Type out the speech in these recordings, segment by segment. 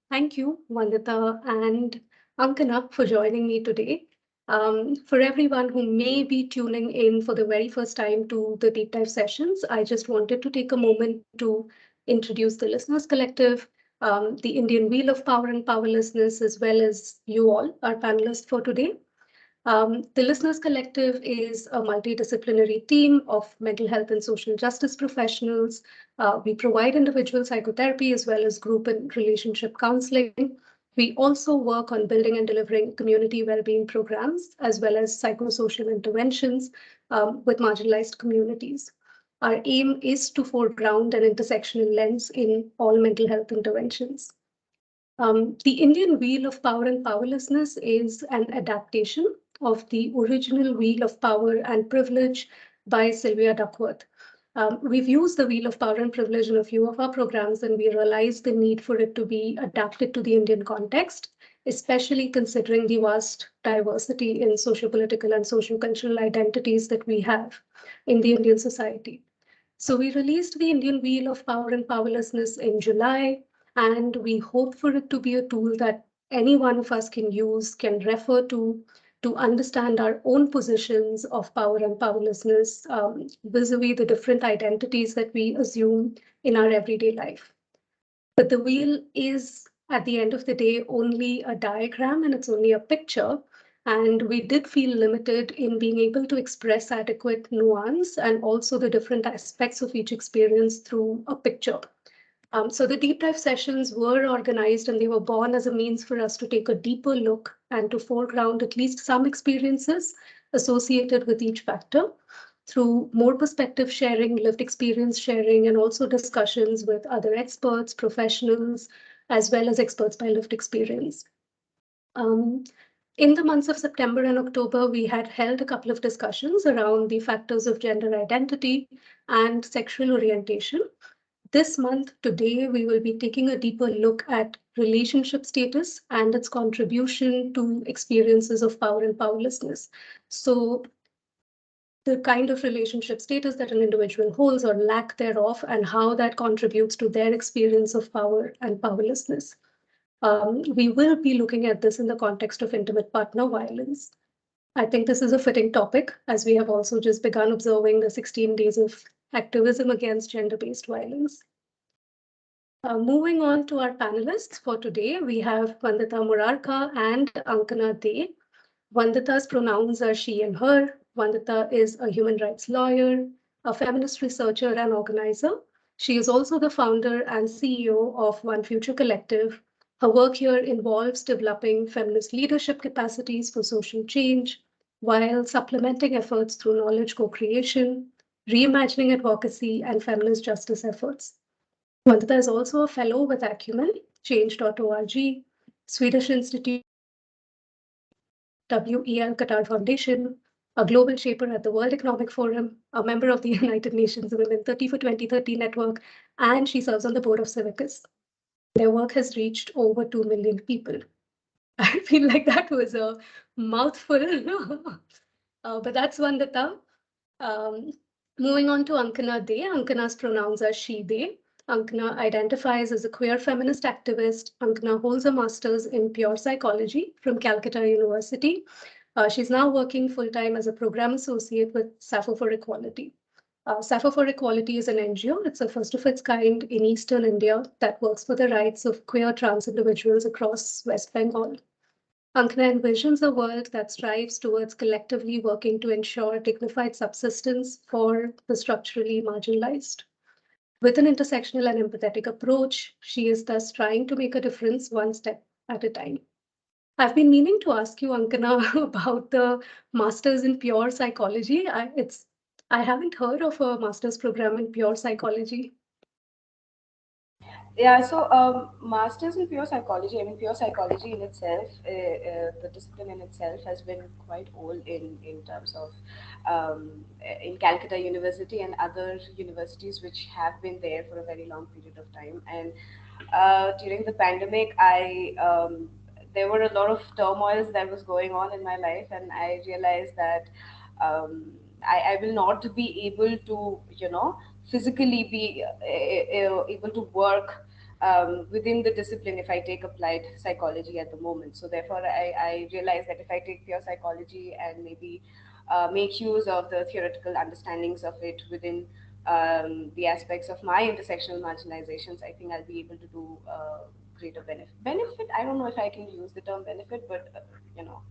Thank you, Vandita and Ankana, for joining me today. For everyone who may be tuning in for the very first time to the deep dive sessions, I just wanted to take a moment to introduce the Listeners Collective, the Indian Wheel of Power and Powerlessness, as well as you all, our panelists for today. The Listeners Collective is a multidisciplinary team of mental health and social justice professionals. We provide individual psychotherapy as well as group and relationship counseling. We also work on building and delivering community well-being programs as well as psychosocial interventions with marginalized communities. Our aim is to foreground an intersectional lens in all mental health interventions. The Indian Wheel of Power and Powerlessness is an adaptation of the original Wheel of Power and Privilege by Sylvia Duckworth. We've used the Wheel of Power and Privilege in a few of our programs, and we realized the need for it to be adapted to the Indian context, especially considering the vast diversity in socio-political and socio-cultural identities that we have in the Indian society. So we released the Indian Wheel of Power and Powerlessness in July, and we hope for it to be a tool that any one of us can use, can refer to understand our own positions of power and powerlessness vis-a-vis the different identities that we assume in our everyday life. But the wheel is, at the end of the day, only a diagram and it's only a picture. And we did feel limited in being able to express adequate nuance and also the different aspects of each experience through a picture. So the deep dive sessions were organized and they were born as a means for us to take a deeper look and to foreground at least some experiences associated with each factor through more perspective sharing, lived experience sharing, and also discussions with other experts, professionals, as well as experts by lived experience. Um, in the months of September and October, we had held a couple of discussions around the factors of gender identity and sexual orientation. This month, today, we will be taking a deeper look at relationship status and its contribution to experiences of power and powerlessness. So the kind of relationship status that an individual holds or lack thereof, and how that contributes to their experience of power and powerlessness. We will be looking at this in the context of intimate partner violence. I think this is a fitting topic as we have also just begun observing the 16 days of activism against gender-based violence. Moving on to our panelists for today, we have Vandita Morarka and Ankana Dey. Vandita's pronouns are she and her. Vandita is a human rights lawyer, a feminist researcher and organizer. She is also the founder and CEO of One Future Collective. Her work here involves developing feminist leadership capacities for social change while supplementing efforts through knowledge co-creation, reimagining advocacy, and feminist justice efforts. Vandita is also a fellow with Acumen, Change.org, Swedish Institute, WEL Qatar Foundation, a global shaper at the World Economic Forum, a member of the United Nations Women 30 for 2030 network, and she serves on the board of Civicus. Their work has reached over 2 million people. I feel like that was a mouthful, but that's Vandita. Um, Moving on to Ankana Dey. Ankana's pronouns are she, they. Ankana identifies as a queer feminist activist. Ankana holds a master's in pure psychology from Calcutta University. She's now working full-time as a program associate with Sappho for Equality. Sappho for Equality is an NGO. It's a first of its kind in Eastern India that works for the rights of queer trans individuals across West Bengal. Ankana envisions a world that strives towards collectively working to ensure dignified subsistence for the structurally marginalized. With an intersectional and empathetic approach, she is thus trying to make a difference one step at a time. I've been meaning to ask you, Ankana, about the master's in pure psychology. I haven't heard of a master's program in pure psychology. Yeah, so masters in pure psychology. I mean, pure psychology in itself, the discipline in itself has been quite old in terms of in Calcutta University and other universities which have been there for a very long period of time. And during the pandemic, I there were a lot of turmoils that was going on in my life, and I realized that I will not be able to, physically be able to work within the discipline if I take applied psychology at the moment. So therefore, I realize that if I take pure psychology and maybe make use of the theoretical understandings of it within the aspects of my intersectional marginalizations, I think I'll be able to do greater benefit. Benefit, I don't know if I can use the term benefit, but you know,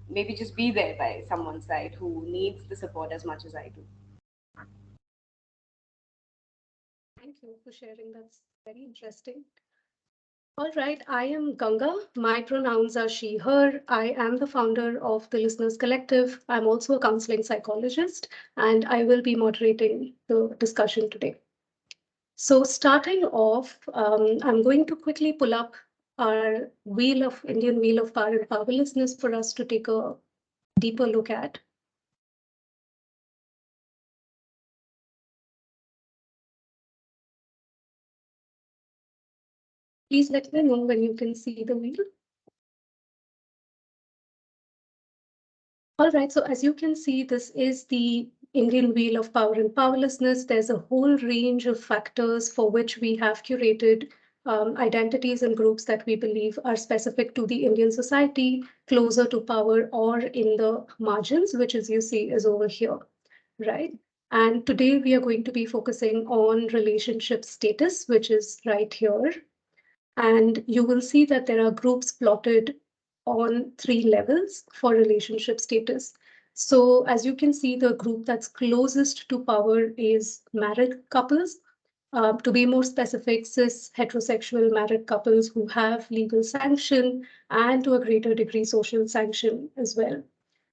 maybe just be there by someone's side who needs the support as much as I do. Thank you for sharing. That's very interesting. All right, I am Ganga. My pronouns are she, her. I am the founder of the Listeners Collective. I'm also a counseling psychologist, and I will be moderating the discussion today. So, starting off, I'm going to quickly pull up our Indian wheel of power and powerlessness for us to take a deeper look at. Please let me know when you can see the wheel. All right, so as you can see, this is the Indian wheel of power and powerlessness. There's a whole range of factors for which we have curated identities and groups that we believe are specific to the Indian society, closer to power or in the margins, which as you see is over here, right? And today we are going to be focusing on relationship status, which is right here. And you will see that there are groups plotted on three levels for relationship status. So as you can see, the group that's closest to power is married couples. To be more specific, cis heterosexual married couples who have legal sanction and to a greater degree social sanction as well.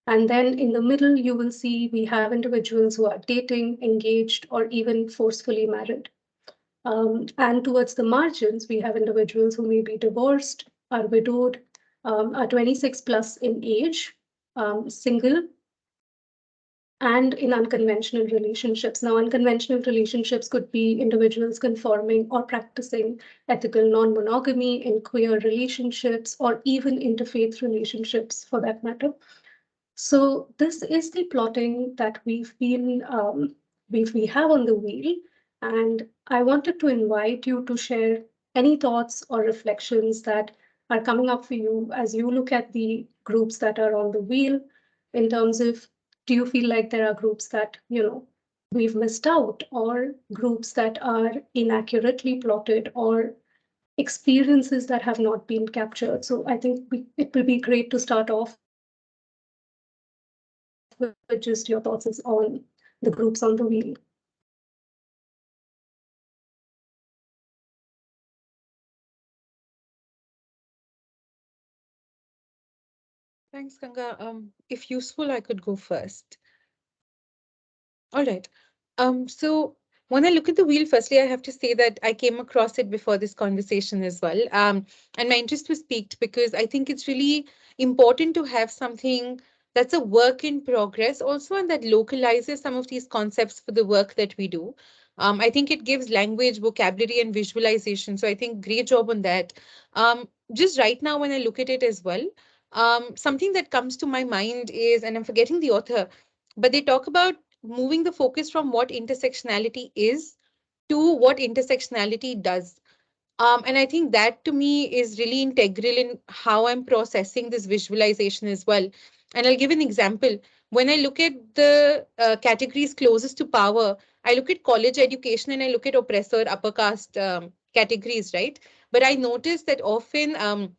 And then in the middle, you will see we have individuals who are dating, engaged, or even forcefully married. And towards the margins, we have individuals who may be divorced, are widowed, are 26 plus in age, single, and in unconventional relationships. Now, unconventional relationships could be individuals conforming or practicing ethical non monogamy in queer relationships or even interfaith relationships for that matter. So this is the plotting that we have on the wheel, and I wanted to invite you to share any thoughts or reflections that are coming up for you as you look at the groups that are on the wheel in terms of, do you feel like there are groups that we've missed out, or groups that are inaccurately plotted, or experiences that have not been captured? So I think it will be great to start off with just your thoughts on the groups on the wheel. Thanks, Ganga. If useful, I could go first. All right. So when I look at the wheel, firstly, I have to say that I came across it before this conversation as well. And my interest was piqued because I think it's really important to have something that's a work in progress also, and that localizes some of these concepts for the work that we do. I think it gives language, vocabulary, and visualization. So I think great job on that. Just right now, when I look at it as well, something that comes to my mind is, and I'm forgetting the author, but they talk about moving the focus from what intersectionality is to what intersectionality does. And I think that to me is really integral in how I'm processing this visualization as well. And I'll give an example. When I look at the categories closest to power, I look at college education and I look at oppressor, upper caste categories, right? But I notice that often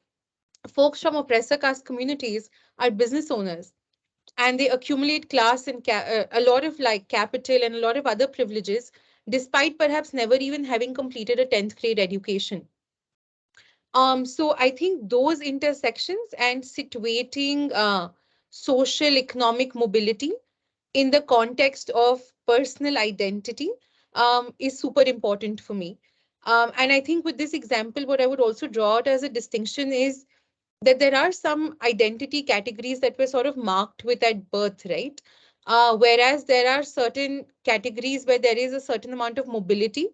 folks from oppressor caste communities are business owners, and they accumulate class and a lot of like capital and a lot of other privileges despite perhaps never even having completed a 10th grade education. So I think those intersections and situating social economic mobility in the context of personal identity is super important for me. And I think with this example, what I would also draw out as a distinction is that there are some identity categories that were sort of marked with at birth, right? Whereas there are certain categories where there is a certain amount of mobility,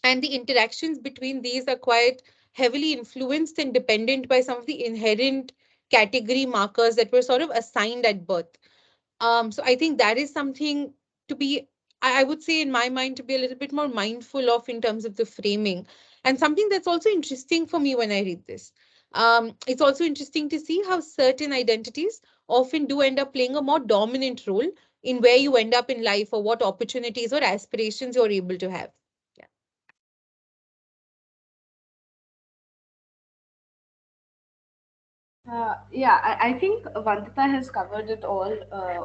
and the interactions between these are quite heavily influenced and dependent by some of the inherent category markers that were sort of assigned at birth. So I think that is something to be, I would say in my mind, to be a little bit more mindful of in terms of the framing. And something that's also interesting for me when I read this, it's also interesting to see how certain identities often do end up playing a more dominant role in where you end up in life or what opportunities or aspirations you're able to have. Yeah. Yeah, I think Vandita has covered it all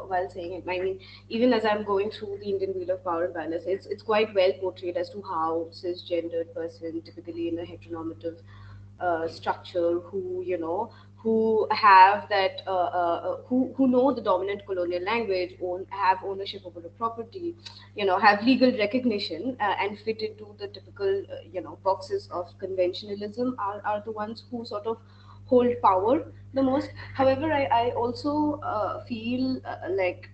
while saying it. I mean, even as I'm going through the Indian Wheel of Power and Balance, it's quite well portrayed as to how cisgendered person, typically in a heteronormative structure, who have that, who know the dominant colonial language, have ownership over the property, have legal recognition, and fit into the typical, boxes of conventionalism, are the ones who sort of hold power the most. However, I also feel like,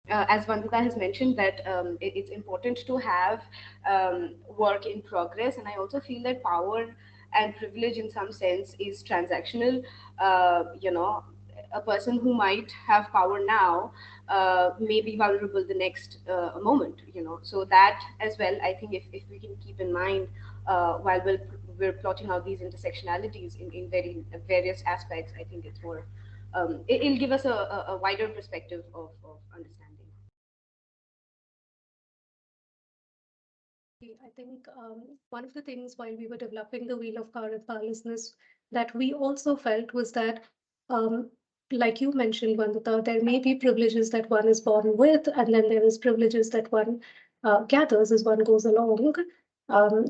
as Vandita has mentioned, that it's important to have work in progress, and I also feel that power and privilege, in some sense, is transactional. A person who might have power now may be vulnerable the next moment. So that as well, I think, if we can keep in mind while we're plotting out these intersectionalities in very various aspects, I think it's more. It'll give us a wider perspective of understanding. I think one of the things while we were developing the Wheel of Powerlessness that we also felt was that, um, like you mentioned, Vandita, there may be privileges that one is born with, and then there is privileges that one gathers as one goes along, um,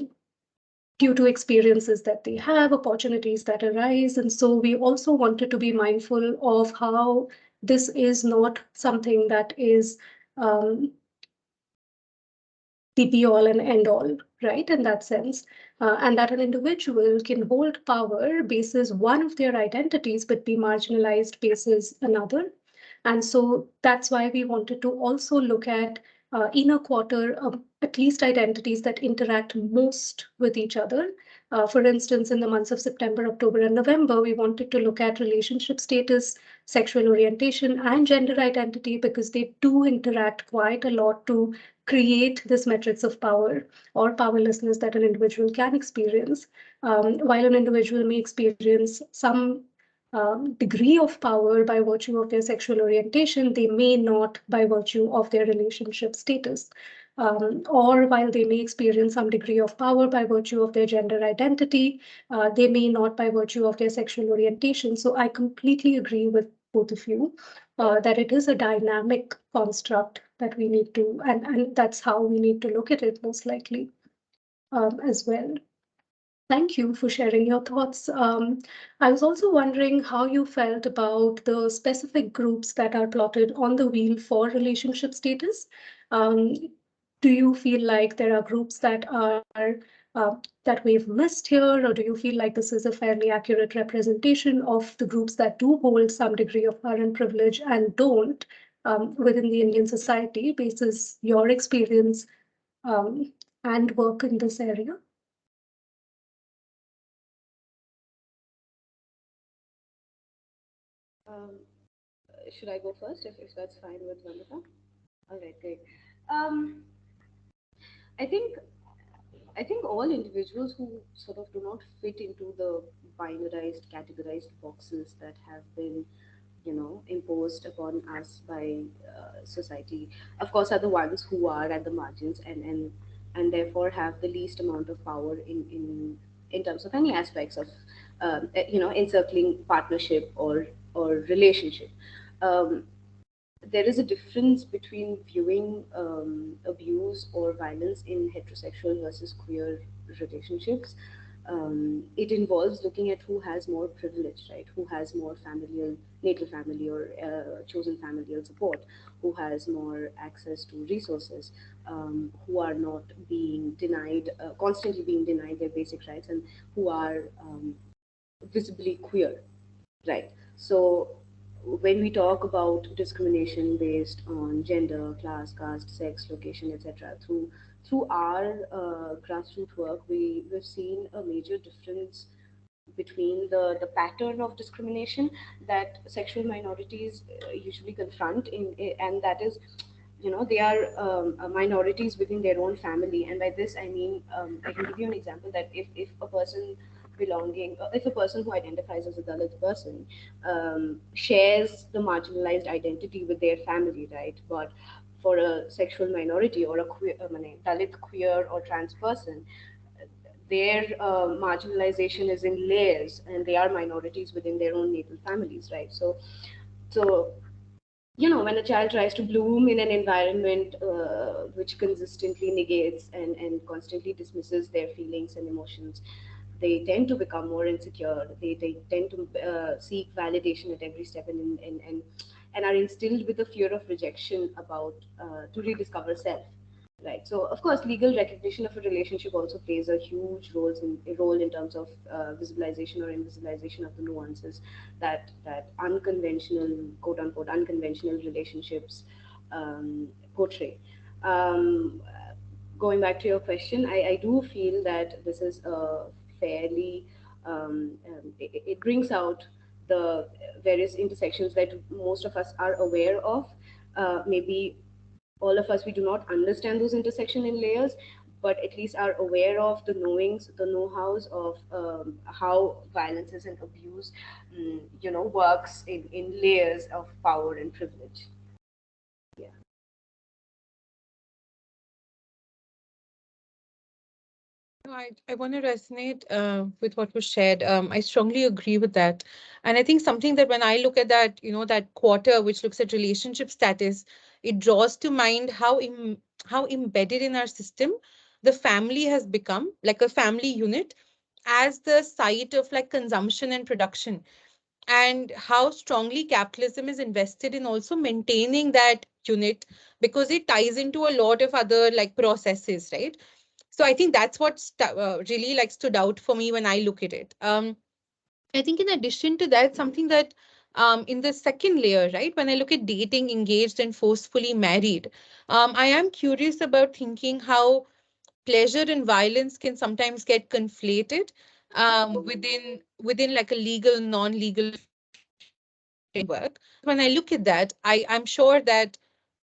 due to experiences that they have, opportunities that arise. And so we also wanted to be mindful of how this is not something that is um, the be all and end all, right? In that sense, and that an individual can hold power basis one of their identities, but be marginalized basis another. And so that's why we wanted to also look at inner quarter, at least identities that interact most with each other. For instance, in the months of September, October, and November, we wanted to look at relationship status, sexual orientation, and gender identity because they do interact quite a lot to create this matrix of power or powerlessness that an individual can experience. While an individual may experience some degree of power by virtue of their sexual orientation, they may not by virtue of their relationship status. Or while they may experience some degree of power by virtue of their gender identity, they may not by virtue of their sexual orientation. So I completely agree with both of you that it is a dynamic construct that we need to, and that's how we need to look at it most likely as well. Thank you for sharing your thoughts. I was also wondering how you felt about the specific groups that are plotted on the wheel for relationship status. Um, do you feel like there are groups that are that we've missed here, or do you feel like this is a fairly accurate representation of the groups that do hold some degree of power and privilege and don't within the Indian society, basis your experience um, and work in this area? Um, should I go first, if that's fine with Vandita? All right, great. Um, I think I think all individuals who sort of do not fit into the binarized, categorized boxes that have been, imposed upon us by society, of course, are the ones who are at the margins, and therefore have the least amount of power in terms of any aspects of, encircling partnership or relationship. Um, there is a difference between viewing abuse or violence in heterosexual versus queer relationships. It involves looking at who has more privilege, right? Who has more familial, natal family or chosen familial support, who has more access to resources, who are not being denied, constantly being denied their basic rights, and who are visibly queer. Right. So when we talk about discrimination based on gender, class, caste, sex, location, etc., through our grassroots work, we've seen a major difference between the pattern of discrimination that sexual minorities usually confront and that is they are minorities within their own family. And by this I mean, I can give you an example that if a person if a person who identifies as a Dalit person shares the marginalized identity with their family, right? But for a sexual minority or a queer, Dalit, queer, or trans person, their marginalization is in layers, and they are minorities within their own natal families, right? So when a child tries to bloom in an environment which consistently negates and constantly dismisses their feelings and emotions, they tend to become more insecure. They tend to seek validation at every step, and are instilled with a fear of rejection about to rediscover self. Right. So, of course, legal recognition of a relationship also plays a huge role in terms of visibilization or invisibilization of the nuances that unconventional, quote unquote, unconventional relationships portray. Um, Going back to your question, I do feel that this is a fairly it brings out the various intersections that most of us are aware of. Maybe all of us, we do not understand those intersection in layers, but at least are aware of the knowings, the know-hows of how violences and abuse works in layers of power and privilege. Yeah. No, I want to resonate with what was shared. I strongly agree with that. And I think something that when I look at that, that quarter which looks at relationship status, it draws to mind how embedded in our system the family has become, like a family unit, as the site of like consumption and production, and how strongly capitalism is invested in also maintaining that unit, because it ties into a lot of other like processes, right? So I think that's what really like stood out for me when I look at it. I think in addition to that, something that in the second layer, right, when I look at dating, engaged, and forcefully married, I am curious about thinking how pleasure and violence can sometimes get conflated within like a legal, non-legal framework. When I look at that, I'm sure that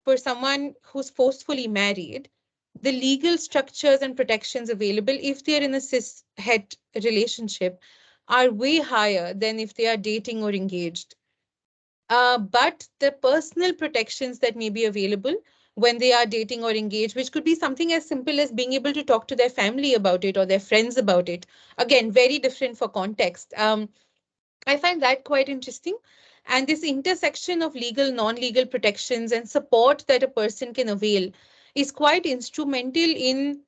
for someone who's forcefully married, the legal structures and protections available if they're in a cis het relationship are way higher than if they are dating or engaged. But the personal protections that may be available when they are dating or engaged, which could be something as simple as being able to talk to their family about it or their friends about it, again, very different for context. I find that quite interesting. And this intersection of legal, non-legal protections and support that a person can avail is quite instrumental in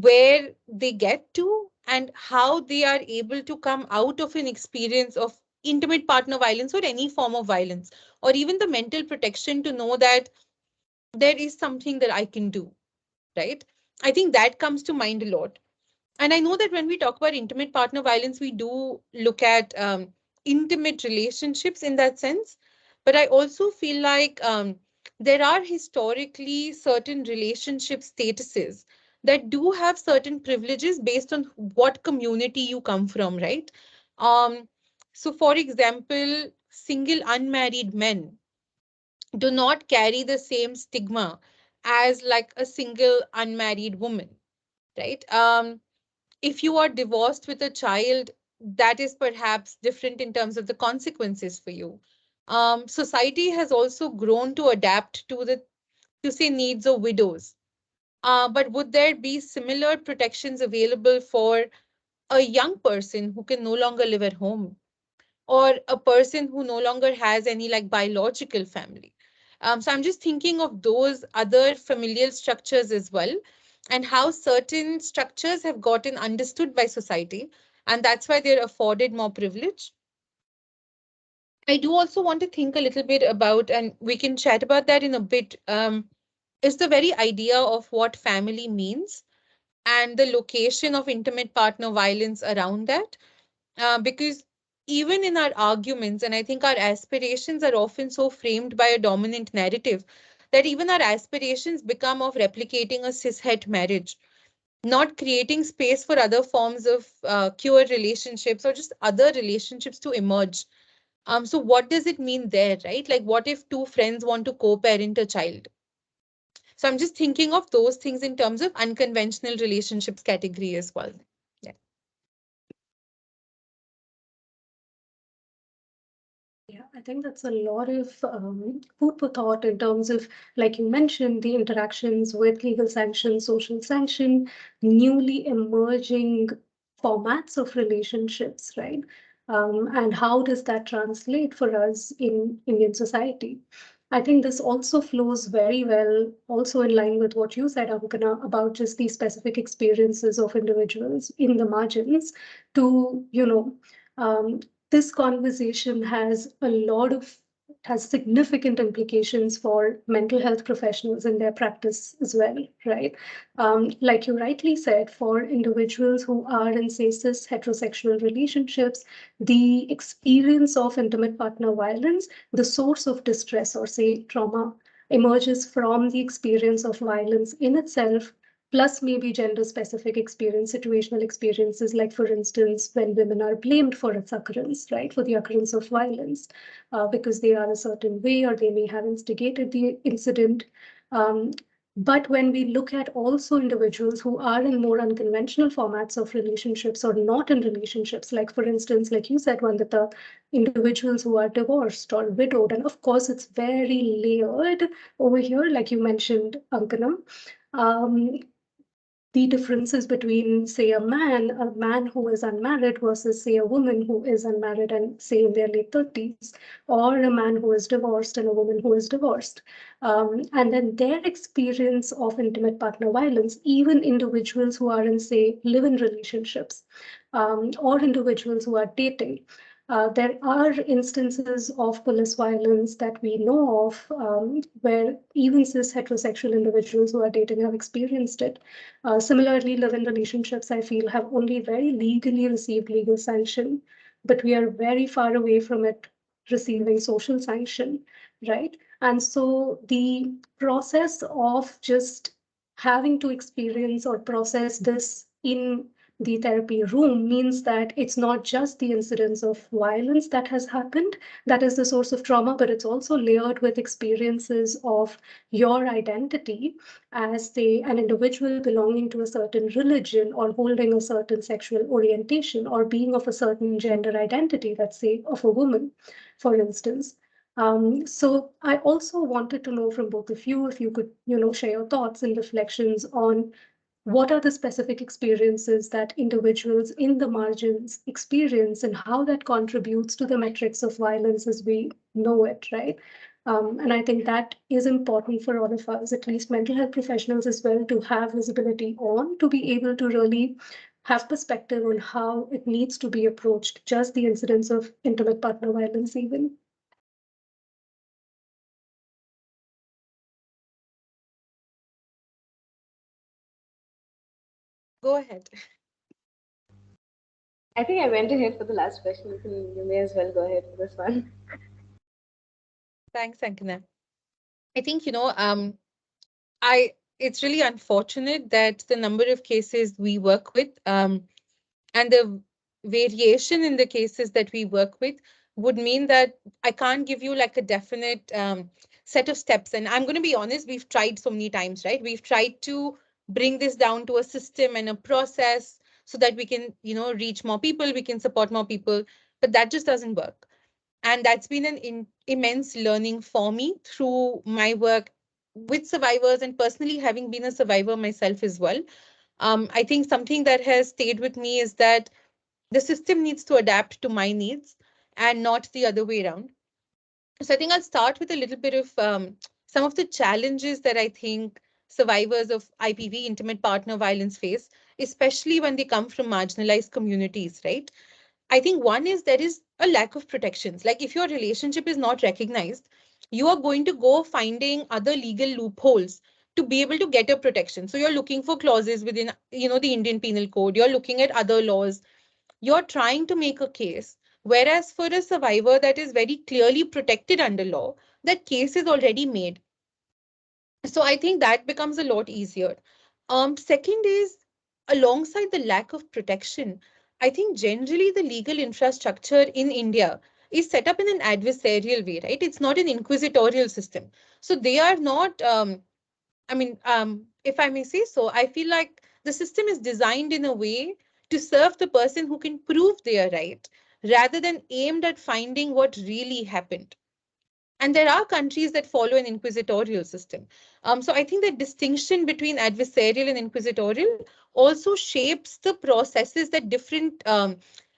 where they get to and how they are able to come out of an experience of intimate partner violence or any form of violence, or even the mental protection to know that there is something that I can do, right? I think that comes to mind a lot. And I know that when we talk about intimate partner violence, we do look at intimate relationships in that sense. But I also feel like there are historically certain relationship statuses that do have certain privileges based on what community you come from, right? Um, so, for example, single unmarried men do not carry the same stigma as like a single unmarried woman, right? If you are divorced with a child, that is perhaps different in terms of the consequences for you. Society has also grown to adapt to the to say needs of widows. But would there be similar protections available for a young person who can no longer live at home, or a person who no longer has any like biological family? So I'm just thinking of those other familial structures as well, and how certain structures have gotten understood by society, and that's why they're afforded more privilege. I do also want to think a little bit about, and we can chat about that in a bit, is the very idea of what family means and the location of intimate partner violence around that. Because even in our arguments, and I think our aspirations are often so framed by a dominant narrative that even our aspirations become of replicating a cishet marriage, not creating space for other forms of queer relationships or just other relationships to emerge. So what does it mean there, right? Like, what if two friends want to co-parent a child? So I'm just thinking of those things in terms of unconventional relationships category as well. Yeah. Yeah, I think that's a lot of food for thought in terms of, like you mentioned, the interactions with legal sanction, social sanction, newly emerging formats of relationships, right? And how does that translate for us in Indian society? I think this also flows very well, also in line with what you said, Ankana, about just the specific experiences of individuals in the margins to, um, this conversation has significant implications for mental health professionals in their practice as well, right? Like you rightly said, for individuals who are in, say, cis heterosexual relationships, the experience of intimate partner violence, the source of distress or, say, trauma, emerges from the experience of violence in itself, plus maybe gender specific experience, situational experiences, like, for instance, when women are blamed for its occurrence, right, for the occurrence of violence, because they are a certain way or they may have instigated the incident. Um, but when we look at also individuals who are in more unconventional formats of relationships or not in relationships, like, for instance, like you said, Vandita, individuals who are divorced or widowed, and of course, it's very layered over here, like you mentioned, Ankanam. Um, the differences between, say, a man who is unmarried versus, say, a woman who is unmarried and, say, in their late 30s, or a man who is divorced and a woman who is divorced. And then their experience of intimate partner violence, even individuals who are in, say, live-in relationships, or individuals who are dating. There are instances of police violence that we know of, where even cis heterosexual individuals who are dating have experienced it. Similarly, live-in relationships, I feel, have only very legally received legal sanction, but we are very far away from it receiving social sanction, right? And so the process of just having to experience or process this in the therapy room means that it's not just the incidence of violence that has happened that is the source of trauma, but it's also layered with experiences of your identity as, say, an individual belonging to a certain religion or holding a certain sexual orientation or being of a certain gender identity, let's say, of a woman, for instance. So I also wanted to know from both of you if you could, share your thoughts and reflections on what are the specific experiences that individuals in the margins experience and how that contributes to the metrics of violence as we know it, right? And I think that is important for all of us, at least mental health professionals as well, to have visibility on, to be able to really have perspective on how it needs to be approached, just the incidence of intimate partner violence even. Go ahead. I think I went ahead for the last question. You may as well go ahead for this one. Thanks, Ankana. I think, I it's really unfortunate that the number of cases we work with, and the variation in the cases that we work with would mean that I can't give you like a definite set of steps. And I'm going to be honest, we've tried so many times, right? We've tried to bring this down to a system and a process so that we can, reach more people, we can support more people, but that just doesn't work. And that's been an immense learning for me through my work with survivors and personally having been a survivor myself as well. I think something that has stayed with me is that the system needs to adapt to my needs and not the other way around. So I think I'll start with a little bit of some of the challenges that I think survivors of IPV, intimate partner violence, face, especially when they come from marginalized communities, right? I think one is there is a lack of protections. Like if your relationship is not recognized, you are going to go finding other legal loopholes to be able to get a protection. So you're looking for clauses within, the Indian Penal Code. You're looking at other laws. You're trying to make a case. Whereas for a survivor that is very clearly protected under law, that case is already made. So I think that becomes a lot easier. Second is, alongside the lack of protection, I think generally the legal infrastructure in India is set up in an adversarial way, right? It's not an inquisitorial system. So they are not I mean, if I may say so, I feel like the system is designed in a way to serve the person who can prove they are right, rather than aimed at finding what really happened. And there are countries that follow an inquisitorial system. So I think the distinction between adversarial and inquisitorial also shapes the processes that different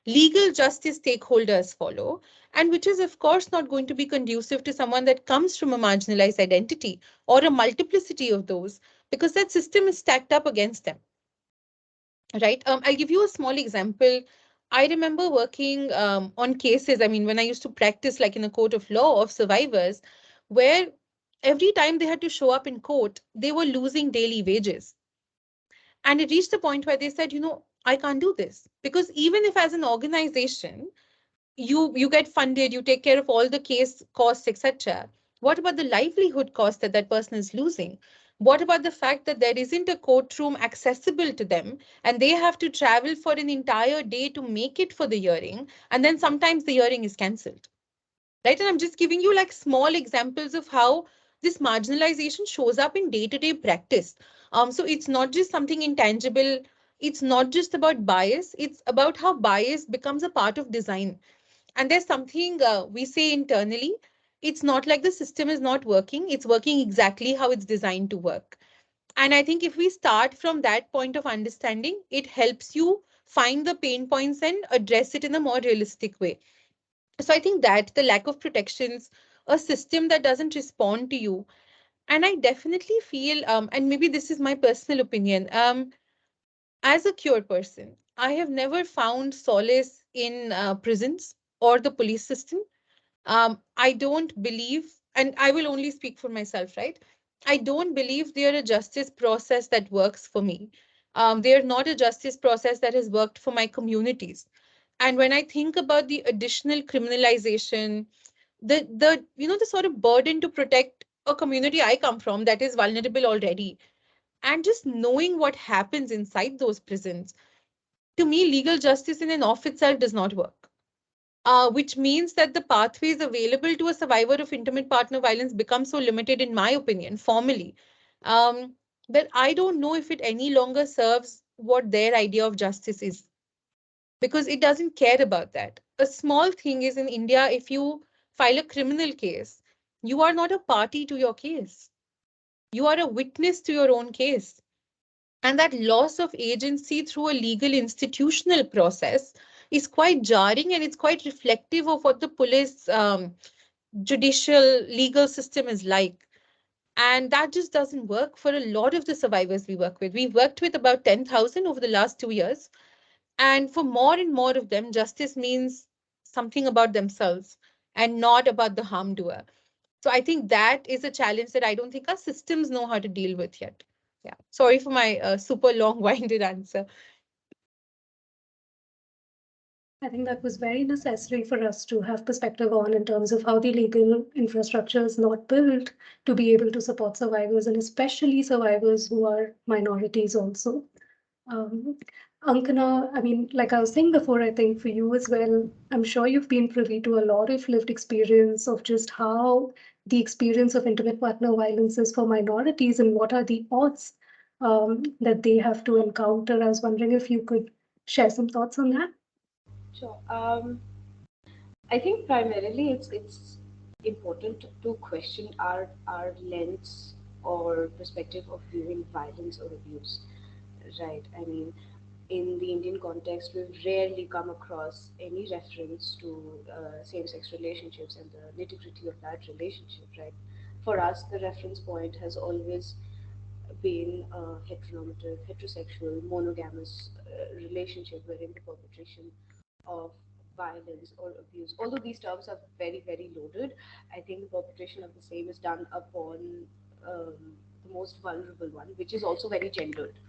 legal justice stakeholders follow, and which is, of course, not going to be conducive to someone that comes from a marginalized identity or a multiplicity of those, because that system is stacked up against them. Right. I'll give you a small example. I remember working on cases, I mean, when I used to practice, like in a court of law, of survivors, where every time they had to show up in court, they were losing daily wages. And it reached the point where they said, I can't do this. Because even if, as an organization, you get funded, you take care of all the case costs, etc., what about the livelihood cost that that person is losing? What about the fact that there isn't a courtroom accessible to them, and they have to travel for an entire day to make it for the hearing, and then sometimes the hearing is cancelled? Right. And I'm just giving you like small examples of how this marginalization shows up in day-to-day practice. So it's not just something intangible. It's not just about bias. It's about how bias becomes a part of design. And there's something we say internally. It's not like the system is not working. It's working exactly how it's designed to work. And I think if we start from that point of understanding, it helps you find the pain points and address it in a more realistic way. So I think that the lack of protections, a system that doesn't respond to you, and I definitely feel, and maybe this is my personal opinion, as a queer person, I have never found solace in prisons or the police system. I don't believe, and I will only speak for myself, right? I don't believe they are a justice process that works for me. They are not a justice process that has worked for my communities. And when I think about the additional criminalization, the sort of burden to protect a community I come from that is vulnerable already, and just knowing what happens inside those prisons, to me, legal justice in and of itself does not work. Which means that the pathways available to a survivor of intimate partner violence become so limited, in my opinion, formally, um, that I don't know if it any longer serves what their idea of justice is, because it doesn't care about that. A small thing is, in India, if you file a criminal case, you are not a party to your case. You are a witness to your own case. And that loss of agency through a legal institutional process is quite jarring, and it's quite reflective of what the police, judicial, legal system is like. And that just doesn't work for a lot of the survivors we work with. We've worked with about 10,000 over the last 2 years. And for more and more of them, justice means something about themselves and not about the harm doer. So I think that is a challenge that I don't think our systems know how to deal with yet. Yeah. Sorry for my super long-winded answer. I think that was very necessary for us to have perspective on in terms of how the legal infrastructure is not built to be able to support survivors, and especially survivors who are minorities also. Um, Ankana, I mean, like I was saying before, I think for you as well, I'm sure you've been privy to a lot of lived experience of just how the experience of intimate partner violence is for minorities and what are the odds that they have to encounter. I was wondering if you could share some thoughts on that. Sure. I think primarily it's important to question our lens or perspective of viewing violence or abuse. Right. I mean, in the Indian context, we've rarely come across any reference to same-sex relationships and the nitty-gritty of that relationship. Right. For us, the reference point has always been a heteronormative, heterosexual, monogamous relationship wherein the perpetration of violence or abuse, although these terms are very, very loaded, I think the perpetration of the same is done upon the most vulnerable one, which is also very gendered.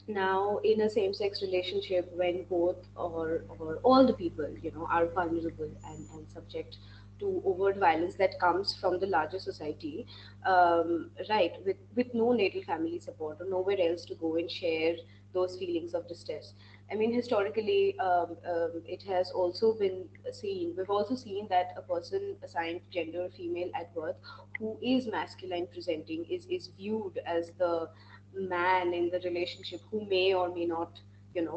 Now, in a same-sex relationship, when both or all the people, are vulnerable and subject to overt violence that comes from the larger society, right, with no natal family support or nowhere else to go and share those feelings of distress, I mean, historically, it has also been seen. We've also seen that a person assigned gender female at birth, who is masculine presenting, is viewed as the man in the relationship who may or may not,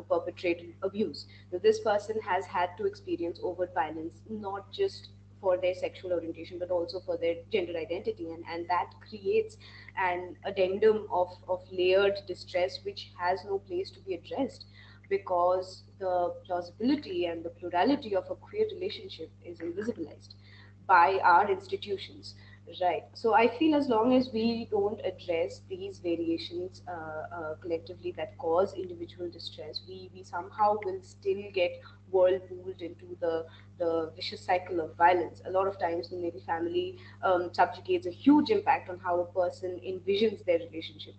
perpetrate abuse. Now, this person has had to experience overt violence, not just for their sexual orientation, but also for their gender identity, and that creates an addendum of layered distress which has no place to be addressed, because the plausibility and the plurality of a queer relationship is invisibilized by our institutions. Right. So I feel as long as we don't address these variations collectively that cause individual distress, we somehow will still get whirlpooled into the vicious cycle of violence. A lot of times, maybe family subjugates a huge impact on how a person envisions their relationship.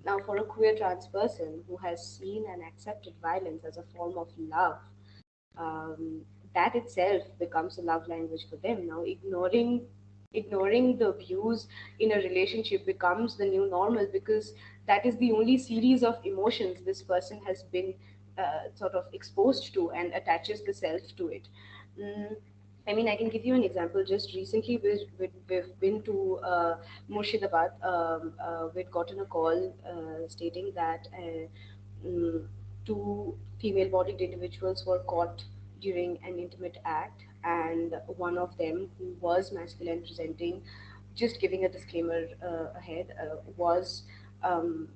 Now, for a queer trans person who has seen and accepted violence as a form of love, um, that itself becomes a love language for them. Now, ignoring the abuse in a relationship becomes the new normal, because that is the only series of emotions this person has been sort of exposed to and attaches the self to it. Mm, I mean, I can give you an example. Just recently, we've been to Murshidabad. We'd gotten a call stating that two female bodied individuals were caught during an intimate act, and one of them, who was masculine presenting, just giving a disclaimer ahead, was um,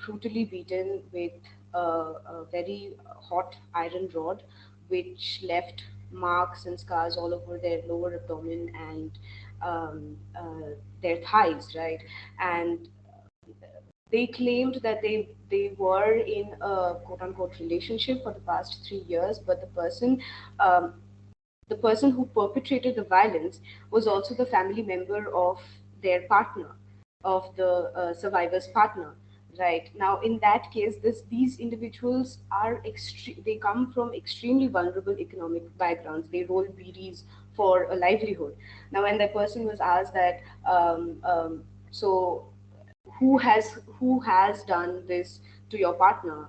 brutally beaten with a very hot iron rod, which left marks and scars all over their lower abdomen and their thighs, right? And they claimed that they were in a quote unquote relationship for the past 3 years, but um, the person who perpetrated the violence was also the family member of their partner, of the survivor's partner. Right now, in that case, these individuals are they come from extremely vulnerable economic backgrounds. They roll BDs for a livelihood. Now, when that person was asked that, so who has done this to your partner,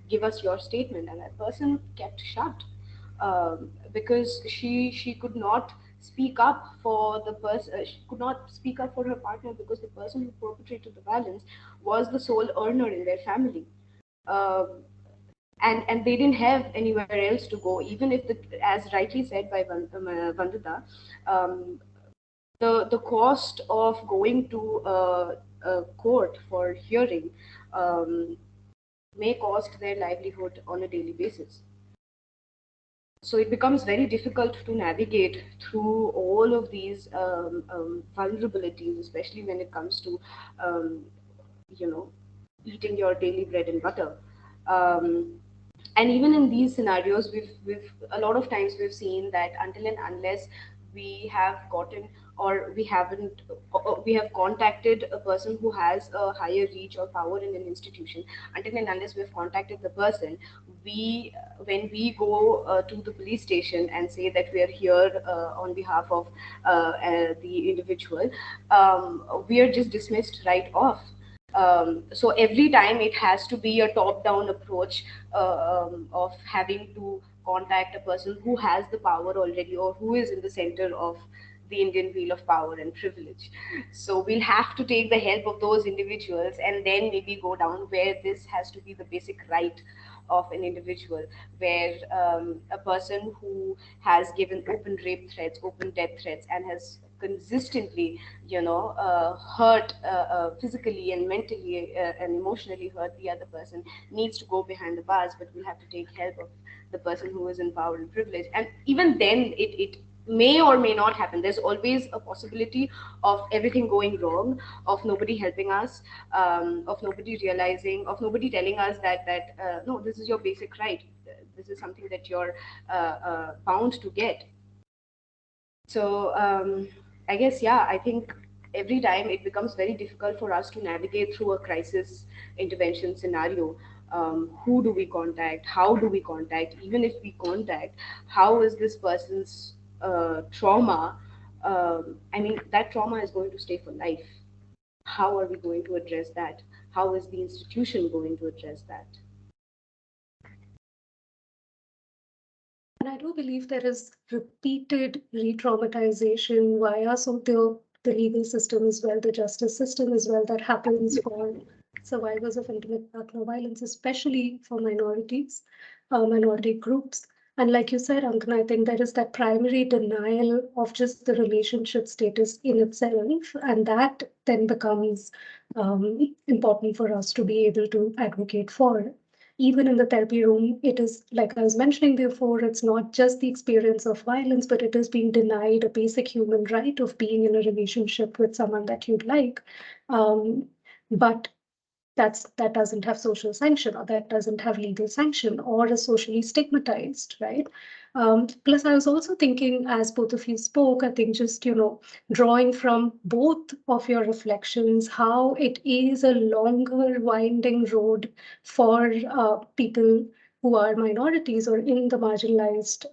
give us your statement, and that person kept shut, because she could not speak up for the person, she could not speak up for her partner, because the person who perpetrated the violence was the sole earner in their family. um, and they didn't have anywhere else to go, even if as rightly said by Vandita, um, the cost of going to a court for hearing um, may cost their livelihood on a daily basis. So it becomes very difficult to navigate through all of these vulnerabilities, especially when it comes to um, you know eating your daily bread and butter. Um, and even in these scenarios, we've a lot of times we've seen that until and unless we have gotten, or we haven't or we have contacted a person who has a higher reach or power in an institution, until and unless we've contacted the person, we when we go to the police station and say that we are here on behalf of the individual, we are just dismissed right off. So every time it has to be a top-down approach of having to contact a person who has the power already, or who is in the center of the Indian wheel of power and privilege. So we'll have to take the help of those individuals, and then maybe go down where this has to be the basic right of an individual, where a person who has given open rape threats, open death threats, and has consistently, hurt physically and mentally and emotionally hurt the other person, needs to go behind the bars. But we'll have to take help of the person who is in power and privilege, and even then it may or may not happen. There's always a possibility of everything going wrong, of nobody helping us, of nobody realizing, of nobody telling us that no, this is your basic right, this is something that you're bound to get. So I guess, yeah, I think every time it becomes very difficult for us to navigate through a crisis intervention scenario. Who do we contact? How do we contact? Even if we contact, how is this person's trauma? I mean, that trauma is going to stay for life. How are we going to address that? How is the institution going to address that? And I do believe there is repeated re-traumatization via the legal system as well, the justice system as well, that happens for survivors of intimate partner violence, especially for minorities, minority groups. And like you said, Ankana, I think there is that primary denial of just the relationship status in itself, and that then becomes important for us to be able to advocate for. Even in the therapy room, it is, like I was mentioning before, it's not just the experience of violence, but it is being denied a basic human right of being in a relationship with someone that you'd like. Um, but that doesn't have social sanction, or that doesn't have legal sanction, or is socially stigmatized, right? Plus, I was also thinking, as both of you spoke, I think just, drawing from both of your reflections, how it is a longer winding road for people who are minorities or in the marginalized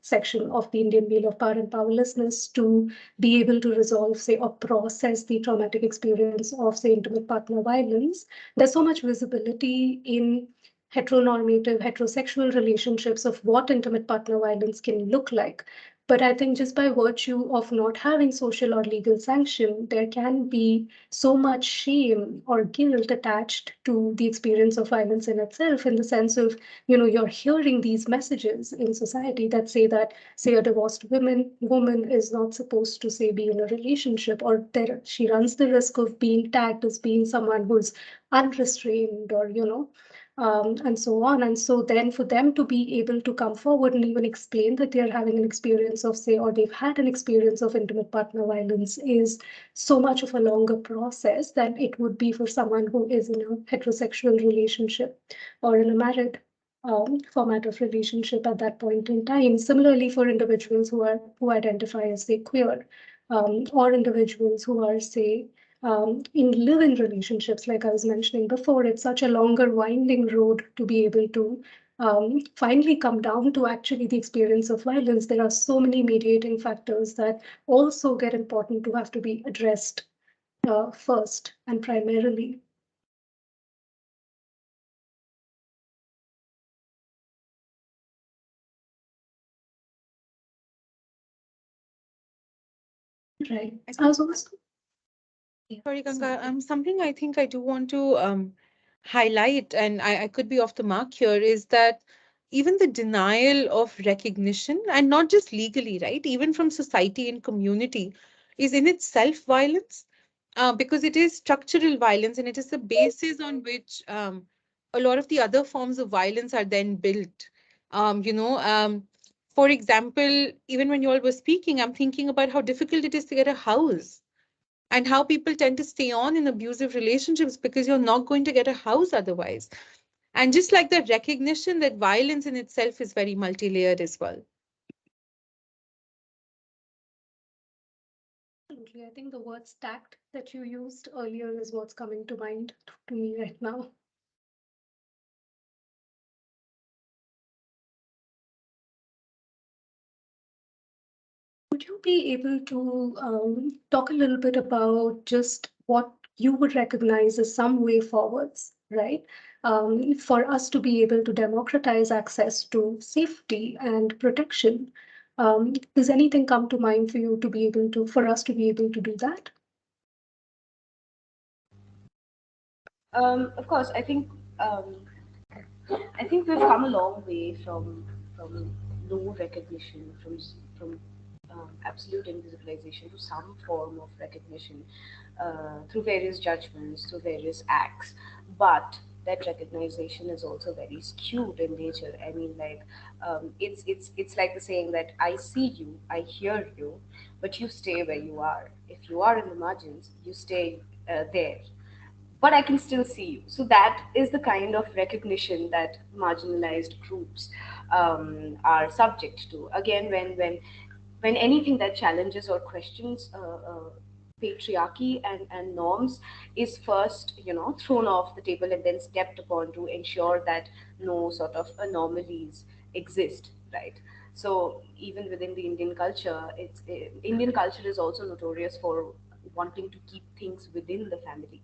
section of the Indian Wheel of Power and Powerlessness to be able to resolve, say, or process the traumatic experience of, say, intimate partner violence. There's so much visibility in heteronormative, heterosexual relationships of what intimate partner violence can look like. But I think just by virtue of not having social or legal sanction, there can be so much shame or guilt attached to the experience of violence in itself, in the sense of, you're hearing these messages in society that say that, say, a divorced woman is not supposed to, say, be in a relationship, or there she runs the risk of being tagged as being someone who's unrestrained, or and so on. And so then for them to be able to come forward and even explain that they're having an experience of, say, or they've had an experience of intimate partner violence is so much of a longer process than it would be for someone who is in a heterosexual relationship or in a married format of relationship at that point in time. Similarly, for individuals who identify as, say, queer, or individuals who are, say, in live-in relationships, like I was mentioning before, it's such a longer, winding road to be able to finally come down to actually the experience of violence. There are so many mediating factors that also get important to have to be addressed first and primarily. Right. I I think, was also, yeah, sorry, sorry. Ganga, something I think I do want to highlight, and I could be off the mark here, is that even the denial of recognition, and not just legally, right? Even from society and community, is in itself violence, because it is structural violence, and it is the basis on which a lot of the other forms of violence are then built. Um, you know, um, for example, even when you all were speaking, I'm thinking about how difficult it is to get a house, and how people tend to stay on in abusive relationships because you're not going to get a house otherwise. And just like the recognition that violence in itself is very multi-layered as well. Absolutely. I think the word stacked that you used earlier is what's coming to mind to me right now. Would you be able to talk a little bit about just what you would recognize as some way forwards, right? For us to be able to democratize access to safety and protection. Does anything come to mind for you to be able to, for us to be able to do that? Of course, um, I think we've come a long way from no recognition, from absolute invisibilization to some form of recognition through various judgments, through various acts. But that recognition is also very skewed in nature. I mean, like it's like the saying that I see you, I hear you, but you stay where you are. If you are in the margins, you stay there, but I can still see you. So that is the kind of recognition that marginalized groups are subject to. Again, when anything that challenges or questions patriarchy and norms is first, thrown off the table and then stepped upon to ensure that no sort of anomalies exist, right? So even within the Indian culture, Indian culture is also notorious for wanting to keep things within the family.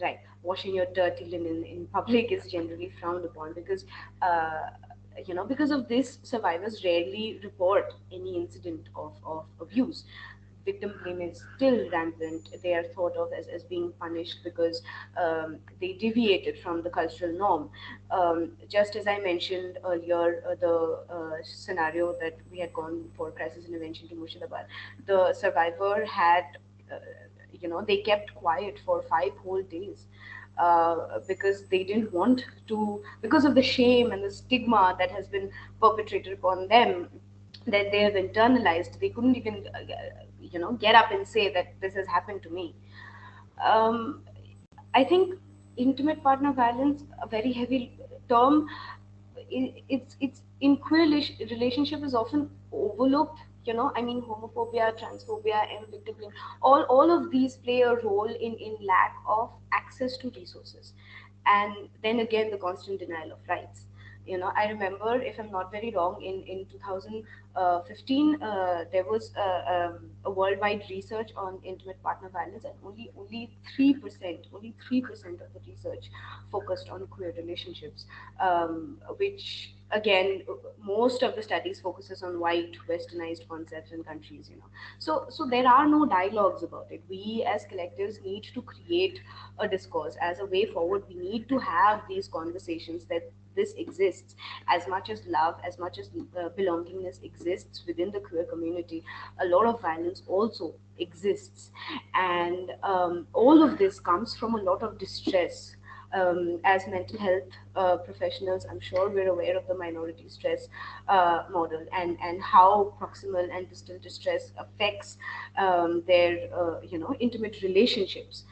Right. Washing your dirty linen in public is generally frowned upon because uh, Because of this, survivors rarely report any incident of abuse. Victim blame is still rampant. They are thought of as being punished because they deviated from the cultural norm. Just as I mentioned earlier, the scenario that we had gone for crisis intervention to Murshidabad, the survivor had, uh, they kept quiet for 5 whole days because they didn't want to, because of the shame and the stigma that has been perpetrated upon them, that they have internalized. They couldn't even, get up and say that this has happened to me. Um, I think intimate partner violence, a very heavy term, it's in queer relationship is often overlooked. I mean, homophobia, transphobia, and victim blame, all of these play a role in lack of access to resources, and then again the constant denial of rights. I remember, if I'm not very wrong, in 2015, there was a worldwide research on intimate partner violence, and only 3%, only 3% of the research focused on queer relationships, which again, most of the studies focuses on white westernized concepts and countries. So there are no dialogues about it. We as collectives need to create a discourse as a way forward. We need to have these conversations that this exists. As much as love, as much as belongingness exists within the queer community, a lot of violence also exists, and all of this comes from a lot of distress. As mental health professionals, I'm sure we're aware of the minority stress model, and how proximal and distant distress affects their intimate relationships.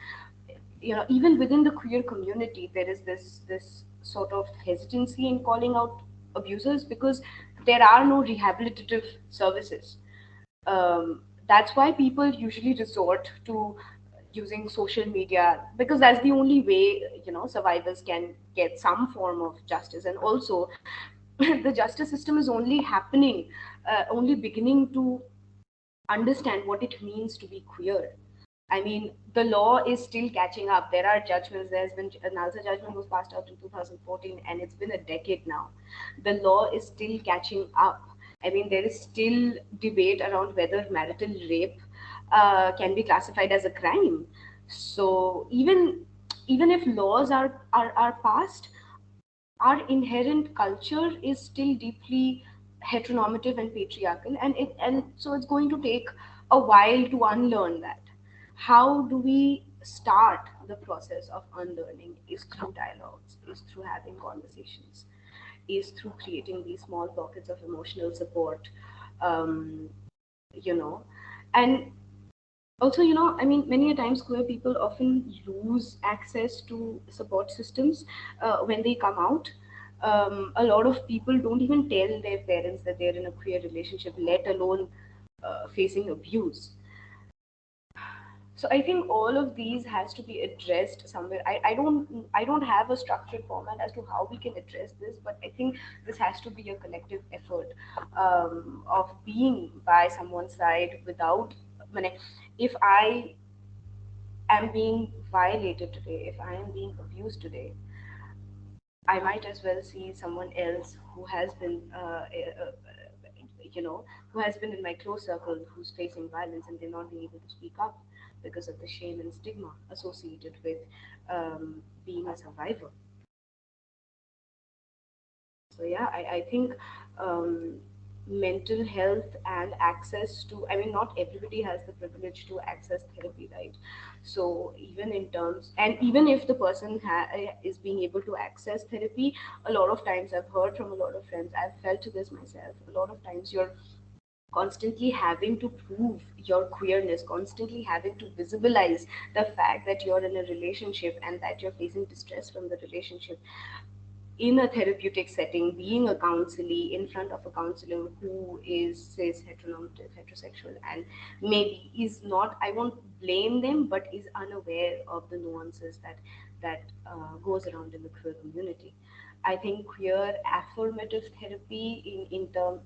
Even within the queer community, there is this sort of hesitancy in calling out abusers because there are no rehabilitative services. That's why people usually resort to using social media, because that's the only way survivors can get some form of justice. And also the justice system is only happening, only beginning to understand what it means to be queer. I mean, the law is still catching up. There are judgments. There's been a NALSA judgment was passed out in 2014, and it's been a decade now. The law is still catching up. I mean, there is still debate around whether marital rape can be classified as a crime. So even if laws are passed, our inherent culture is still deeply heteronormative and patriarchal, and so it's going to take a while to unlearn that. How do we start the process of unlearning? Is through dialogues, is through having conversations, is through creating these small pockets of emotional support. um, you know and also, I mean, many a times queer people often lose access to support systems when they come out. A lot of people don't even tell their parents that they're in a queer relationship, let alone facing abuse. So I think all of these has to be addressed somewhere. I don't have a structured format as to how we can address this, but I think this has to be a collective effort of being by someone's side without. If I am being violated today, if I am being abused today, I might as well see someone else who has been, who has been in my close circle, who's facing violence, and they're not being able to speak up because of the shame and stigma associated with being a survivor. So yeah, I think um, mental health and access to, I mean, not everybody has the privilege to access therapy, right? So even in terms, and even if the person is being able to access therapy, a lot of times I've heard from a lot of friends, I've felt this myself, a lot of times you're constantly having to prove your queerness, constantly having to visibilize the fact that you're in a relationship and that you're facing distress from the relationship in a therapeutic setting, being a counselee in front of a counselor who is cis, heteronormative, heterosexual, and maybe is not, I won't blame them, but is unaware of the nuances that goes around in the queer community. I think queer affirmative therapy in term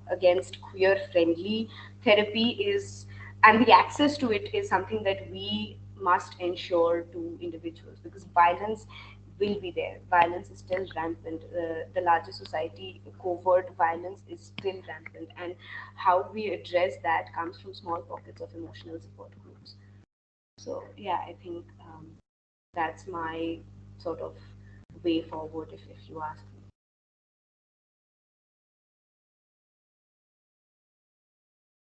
against queer friendly therapy is, and the access to it is something that we must ensure to individuals, because violence will be there. Violence is still rampant. The larger society, covert violence is still rampant, and how we address that comes from small pockets of emotional support groups. So yeah, I think that's my sort of way forward, if you ask me.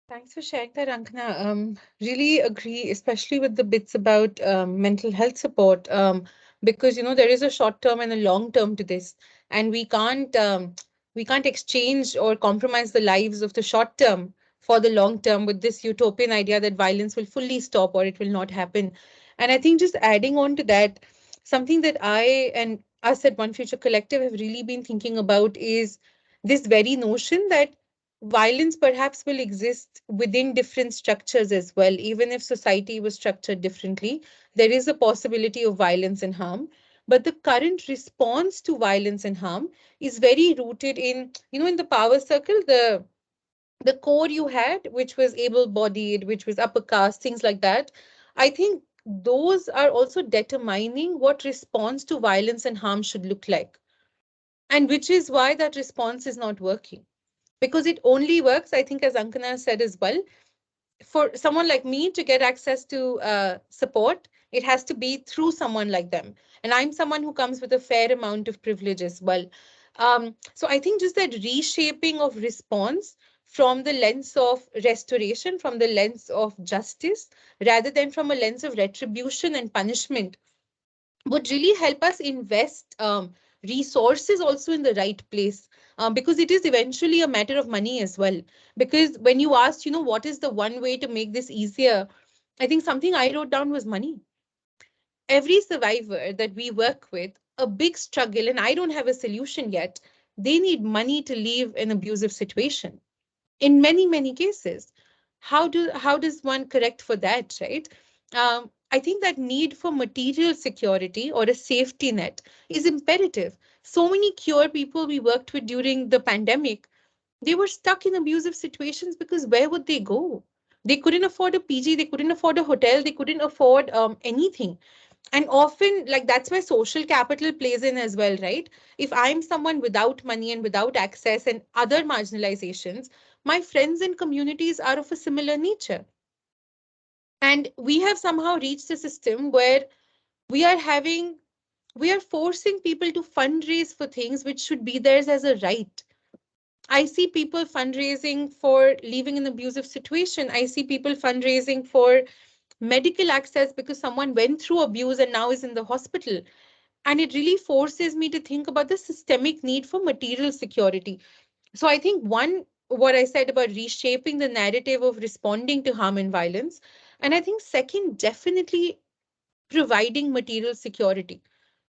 Thanks for sharing that, Ankana. Really agree, especially with the bits about mental health support, because there is a short term and a long term to this, and we can't exchange or compromise the lives of the short term for the long term with this utopian idea that violence will fully stop or it will not happen. And I think just adding on to that, something that I and us at One Future Collective have really been thinking about is this very notion that violence perhaps will exist within different structures as well. Even if society was structured differently, there is a possibility of violence and harm. But the current response to violence and harm is very rooted in the power circle, the core you had, which was able-bodied, which was upper caste, things like that. I think those are also determining what response to violence and harm should look like. And which is why that response is not working, because it only works, I think, as Ankana said as well, for someone like me to get access to support, it has to be through someone like them. And I'm someone who comes with a fair amount of privilege as well. So I think just that reshaping of response from the lens of restoration, from the lens of justice, rather than from a lens of retribution and punishment, would really help us invest resources also in the right place, because it is eventually a matter of money as well. Because when you asked, what is the one way to make this easier, I think something I wrote down was money. Every survivor that we work with, a big struggle, and I don't have a solution yet, they need money to leave an abusive situation in many many cases. How does one correct for that, right? I think that need for material security or a safety net is imperative. So many queer people we worked with during the pandemic, they were stuck in abusive situations because where would they go? They couldn't afford a PG, they couldn't afford a hotel, they couldn't afford anything. And often, like, that's where social capital plays in as well, right? If I'm someone without money and without access and other marginalizations, my friends and communities are of a similar nature. And we have somehow reached a system where we are having we are forcing people to fundraise for things which should be theirs as a right. I see people fundraising for leaving an abusive situation. I see people fundraising for medical access because someone went through abuse and now is in the hospital. And it really forces me to think about the systemic need for material security. So I think one, what I said about reshaping the narrative of responding to harm and violence. And I think second, definitely providing material security.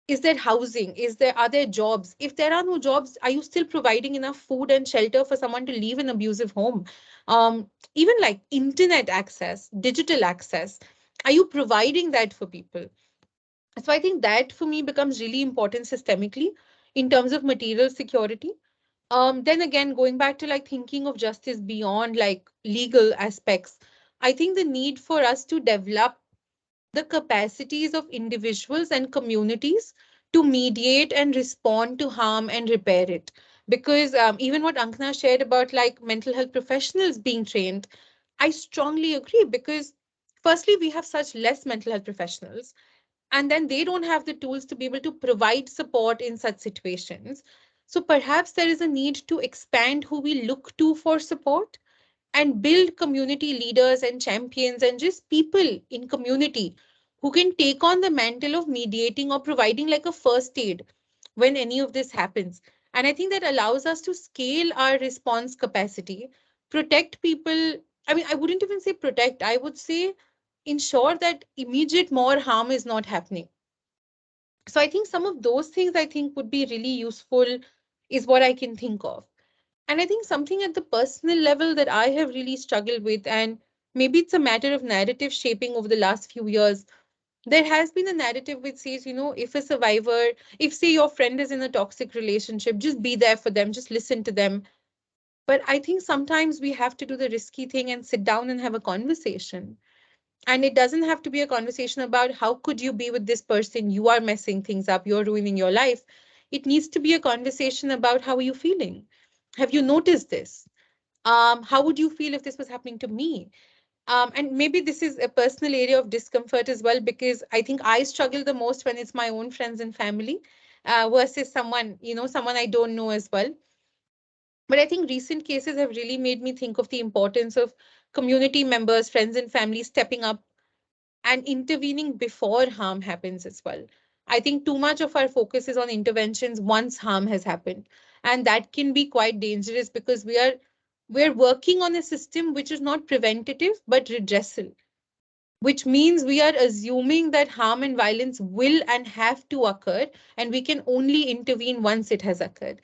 Is there housing? Are there jobs? If there are no jobs, are you still providing enough food and shelter for someone to leave an abusive home? Even like internet access, digital access, are you providing that for people? So I think that for me becomes really important systemically in terms of material security. Then again, going back to like thinking of justice beyond like legal aspects, I think the need for us to develop the capacities of individuals and communities to mediate and respond to harm and repair it. Because even what Ankana shared about like mental health professionals being trained, I strongly agree, because firstly, we have such less mental health professionals, and then they don't have the tools to be able to provide support in such situations. So perhaps there is a need to expand who we look to for support and build community leaders and champions and just people in community who can take on the mantle of mediating or providing like a first aid when any of this happens. And I think that allows us to scale our response capacity, protect people. I mean, I wouldn't even say protect, I would say ensure that immediate more harm is not happening. So I think some of those things I think would be really useful is what I can think of. And I think something at the personal level that I have really struggled with, and maybe it's a matter of narrative shaping over the last few years. There has been a narrative which says, if a survivor, if say your friend is in a toxic relationship, just be there for them, just listen to them. But I think sometimes we have to do the risky thing and sit down and have a conversation. And it doesn't have to be a conversation about how could you be with this person, you are messing things up, you're ruining your life. It needs to be a conversation about how are you feeling, have you noticed this, how would you feel if this was happening to me. And maybe this is a personal area of discomfort as well, because I think I struggle the most when it's my own friends and family, versus someone, someone I don't know as well. But I think recent cases have really made me think of the importance of community members, friends, and family stepping up and intervening before harm happens as well. I think too much of our focus is on interventions once harm has happened. And that can be quite dangerous, because we're working on a system which is not preventative but redressal, which means we are assuming that harm and violence will and have to occur, and we can only intervene once it has occurred.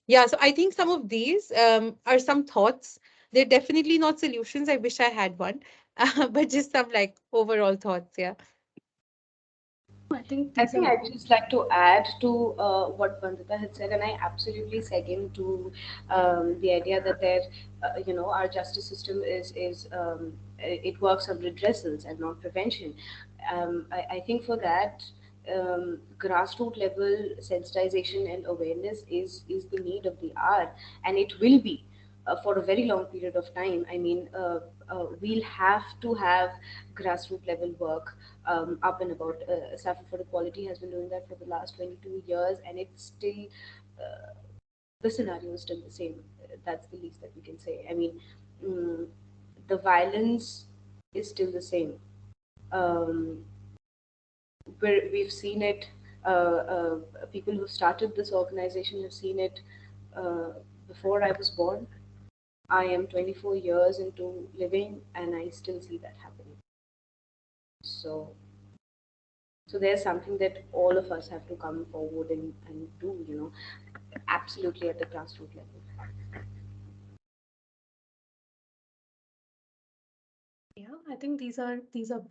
Yeah, so I think some of these are some thoughts. They're definitely not solutions. I wish I had one, but just some like overall thoughts. Yeah. I think I these think are I'd just like to add to what Vandita had said, and I absolutely second to the idea that our justice system it works on redressals and not prevention. I think for that, grassroots level sensitization and awareness is the need of the hour, and it will be for a very long period of time. I mean, we'll have to have grassroots level work up and about. Safa for Equality has been doing that for the last 22 years, and it's still, the scenario is still the same. That's the least that we can say. I mean, mm, the violence is still the same. Um, we've seen it. People who started this organization have seen it uh, before I was born. I am 24 years into living, and I still see that happening. So, so there's something that all of us have to come forward and do, absolutely at the grassroots level. Yeah, I think these are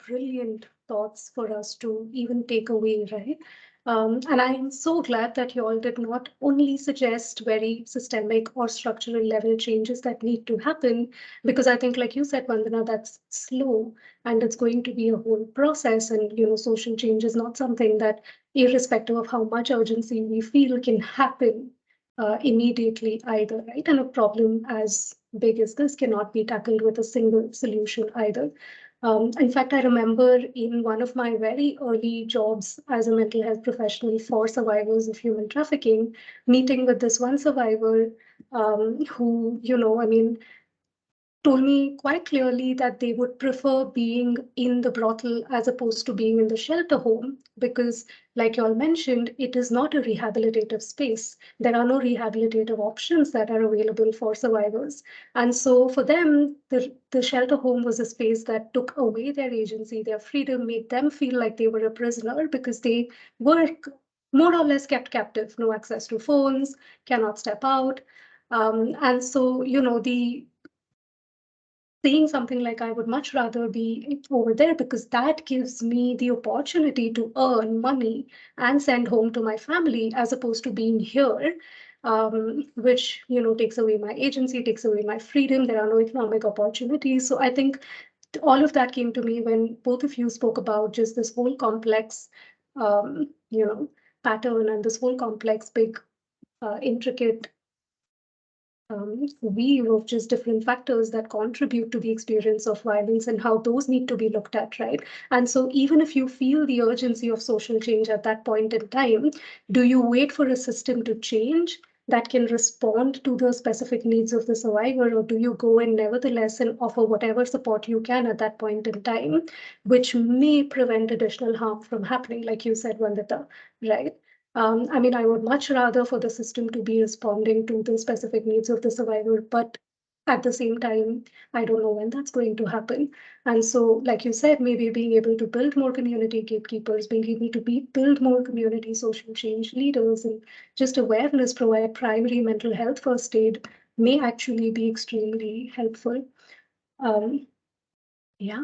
brilliant thoughts for us to even take away, right? And I am so glad that you all did not only suggest very systemic or structural level changes that need to happen, because I think, like you said, Vandana, that's slow and it's going to be a whole process. And social change is not something that, irrespective of how much urgency we feel, can happen immediately either, right? And a problem as big as this cannot be tackled with a single solution either. In fact, I remember in one of my very early jobs as a mental health professional for survivors of human trafficking, meeting with this one survivor who, I mean, told me quite clearly that they would prefer being in the brothel as opposed to being in the shelter home because, like you all mentioned, it is not a rehabilitative space. There are no rehabilitative options that are available for survivors. And so for them, the shelter home was a space that took away their agency, their freedom, made them feel like they were a prisoner because they were more or less kept captive, no access to phones, cannot step out. And so, saying something like I would much rather be over there because that gives me the opportunity to earn money and send home to my family as opposed to being here, which takes away my agency, takes away my freedom. There are no economic opportunities. So I think all of that came to me when both of you spoke about just this whole complex, um, you know, pattern and this whole complex, big, intricate weave of just different factors that contribute to the experience of violence and how those need to be looked at, right? And so, even if you feel the urgency of social change at that point in time, do you wait for a system to change that can respond to the specific needs of the survivor, or do you go in nevertheless and offer whatever support you can at that point in time, which may prevent additional harm from happening, like you said, Vandita, right? I mean, I would much rather for the system to be responding to the specific needs of the survivor, but at the same time, I don't know when that's going to happen. And so, like you said, maybe being able to build more community gatekeepers, being able to build more community social change leaders, and just awareness, provide primary mental health first aid may actually be extremely helpful. Um, yeah.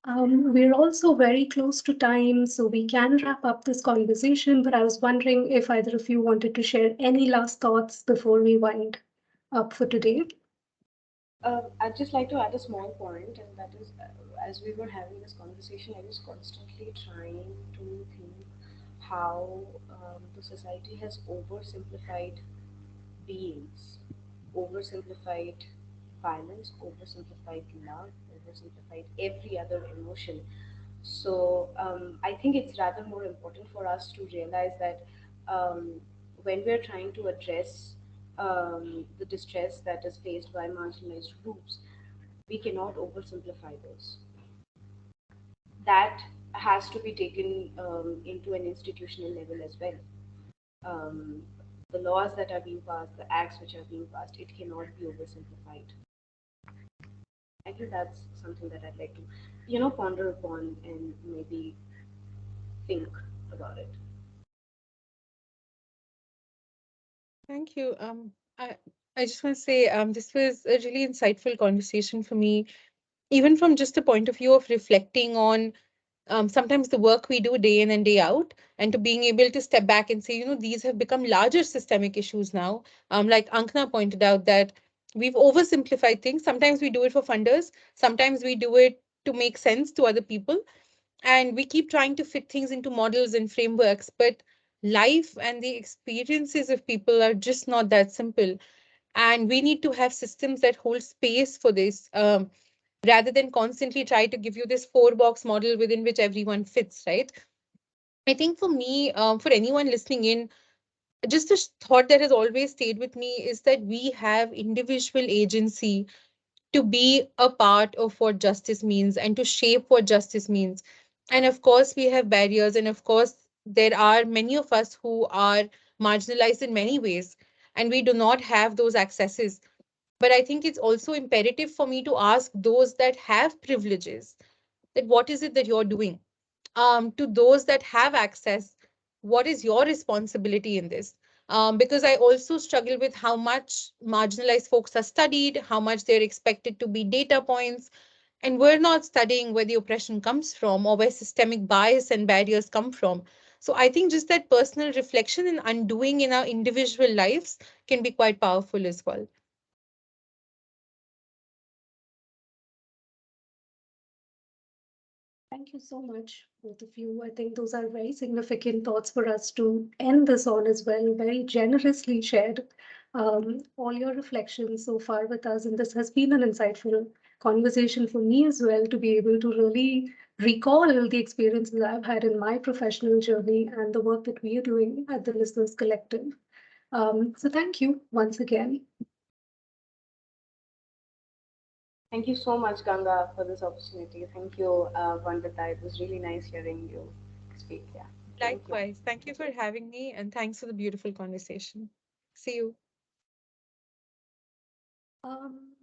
We're also very close to time, so we can wrap up this conversation. But I was wondering if either of you wanted to share any last thoughts before we wind up for today. I'd just like to add a small point, and that is, as we were having this conversation, I was constantly trying to think how the society has oversimplified beings, oversimplified violence, oversimplified love, oversimplified every other emotion. So I think it's rather more important for us to realize that um, when we're trying to address the distress that is faced by marginalized groups, we cannot oversimplify those. That has to be taken into an institutional level as well. Um, the laws that are being passed, the acts which are being passed, it cannot be oversimplified. I think that's something that I'd like to, ponder upon and maybe think about it. Thank you. I, I just want to say this was a really insightful conversation for me, even from just a point of view of reflecting on sometimes the work we do day in and day out, and to being able to step back and say, these have become larger systemic issues now. Like Ankana pointed out, that we've oversimplified things. Sometimes we do it for funders, sometimes we do it to make sense to other people, and we keep trying to fit things into models and frameworks. But life and the experiences of people are just not that simple. And we need to have systems that hold space for this. Rather than constantly try to give you this four box model within which everyone fits, right? I think for me, for anyone listening in, just a thought that has always stayed with me is that we have individual agency to be a part of what justice means and to shape what justice means. And of course, we have barriers, and of course, there are many of us who are marginalized in many ways, and we do not have those accesses. But I think it's also imperative for me to ask those that have privileges, that what is it that you're doing? To those that have access, what is your responsibility in this? Because I also struggle with how much marginalized folks are studied, how much they're expected to be data points, and we're not studying where the oppression comes from or where systemic bias and barriers come from. So I think just that personal reflection and undoing in our individual lives can be quite powerful as well. Thank you so much, both of you. I think those are very significant thoughts for us to end this on as well. Very generously shared all your reflections so far with us. And this has been an insightful conversation for me as well to be able to really recall the experiences I've had in my professional journey and the work that we are doing at the Listeners Collective. So thank you once again. Thank you so much, Ganga, for this opportunity. Thank you, Vandita. It was really nice hearing you speak. Yeah. Thank you. Likewise, thank you for having me, and thanks for the beautiful conversation. See you. Um,